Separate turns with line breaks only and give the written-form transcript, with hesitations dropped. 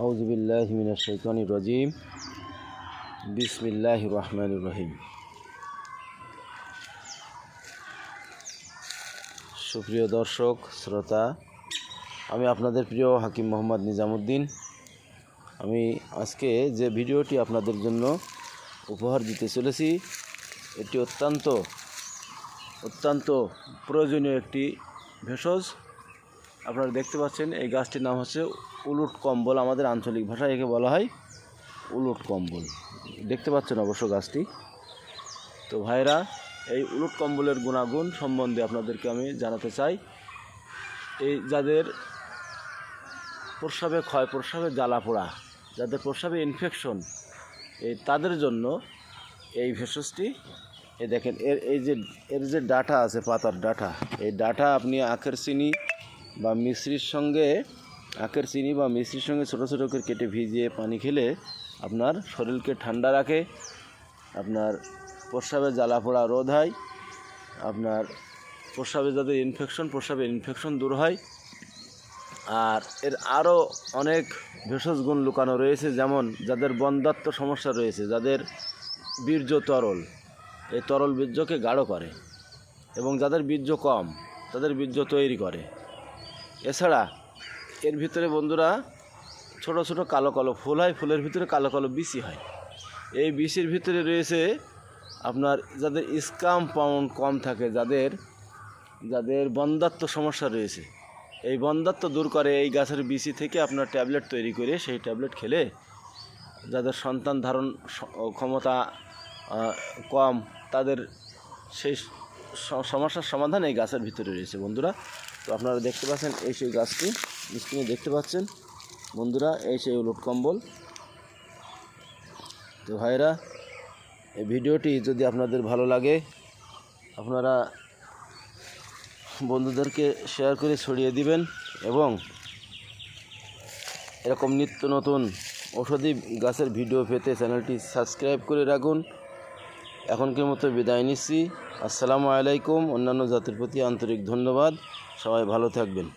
আউযু বিল্লাহি মিনাশ শাইতানির রাজিম। বিসমিল্লাহির রহমানির রহিম। সুপ্রিয় দর্শক শ্রোতা, আমি আপনাদের প্রিয় হাকিম মোহাম্মদ নিজামুদ্দিন। আমি আজকে যে ভিডিওটি আপনাদের জন্য উপহার দিতে চলেছি, এটি অত্যন্ত প্রয়োজনীয় একটি ভেষজ। আপনারা দেখতে পাচ্ছেন এই গাছটির নাম হচ্ছে উলুট কম্বল। আমাদের আঞ্চলিক ভাষায় একে বলা হয় উলুট কম্বল। দেখতে পাচ্ছেন অবশ্য গাছটি। তো ভাইরা, এই উলুট কম্বলের গুণাগুণ সম্বন্ধে আপনাদেরকে আমি জানাতে চাই। এই যাদের প্রস্রাবে ক্ষয়, প্রস্রাবে জ্বালা পোড়া, যাদের প্রস্রাবে ইনফেকশন, তাদের জন্য এই ভেষজটি, দেখেন এর যে ডাঁটা আছে, পাতার ডাঁটা, এই ডাঁটা আপনি আখের চিনি বা মিশ্রির সঙ্গে ছোটো ছোটো করে কেটে ভিজিয়ে পানি খেলে আপনার শরীরকে ঠান্ডা রাখে, আপনার প্রস্রাবে জ্বালা পোড়া রোধ হয়, আপনার প্রস্রাবে যাদের প্রস্রাবের ইনফেকশন দূর হয়। আর এর আরও অনেক ভেষজ গুণ লুকানো রয়েছে, যেমন যাদের বন্ধ্যাত্ব সমস্যা রয়েছে, যাদের বীর্য তরল, এই তরল বীর্যকে গাঢ় করে, এবং যাদের বীর্য কম তাদের বীর্য তৈরি করে। এছাড়া এর ভিতরে বন্ধুরা ছোট ছোট কালো কালো ফুল হয়, ফুলের ভিতরে কালো কালো বিচি হয়। এই বিচির ভিতরে রয়েছে আপনার যাদের স্কাম পাউন্ড কম থাকে, যাদের বন্ধ্যাত্ব সমস্যা রয়েছে, এই বন্ধ্যাত্ব দূর করে এই গাছের বিচি থেকে আপনার ট্যাবলেট তৈরি করে সেই ট্যাবলেট খেলে যাদের সন্তান ধারণ ক্ষমতা কম, তাদের সেই সমস্যার সমাধান এই গাছের ভিতরে রয়েছে বন্ধুরা। তো আপনারা দেখতে পাচ্ছেন এই সেই গাছটি স্ক্রিনে দেখতে পাচ্ছেন বন্ধুরা, এই সেই উলুট কম্বল। তো ভাইরা, এই ভিডিওটি যদি আপনাদের ভালো লাগে, আপনারা বন্ধুদেরকে শেয়ার করে ছড়িয়ে দিবেন, এবং এরকম নিত্য নতুন ঔষধি গাছের ভিডিও পেতে চ্যানেলটি সাবস্ক্রাইব করে রাখুন। এখনকার মতো বিদায় নিচ্ছি। আসসালামু আলাইকুম। অন্যান্য জাতির প্রতি আন্তরিক ধন্যবাদ। সবাই ভালো থাকবেন।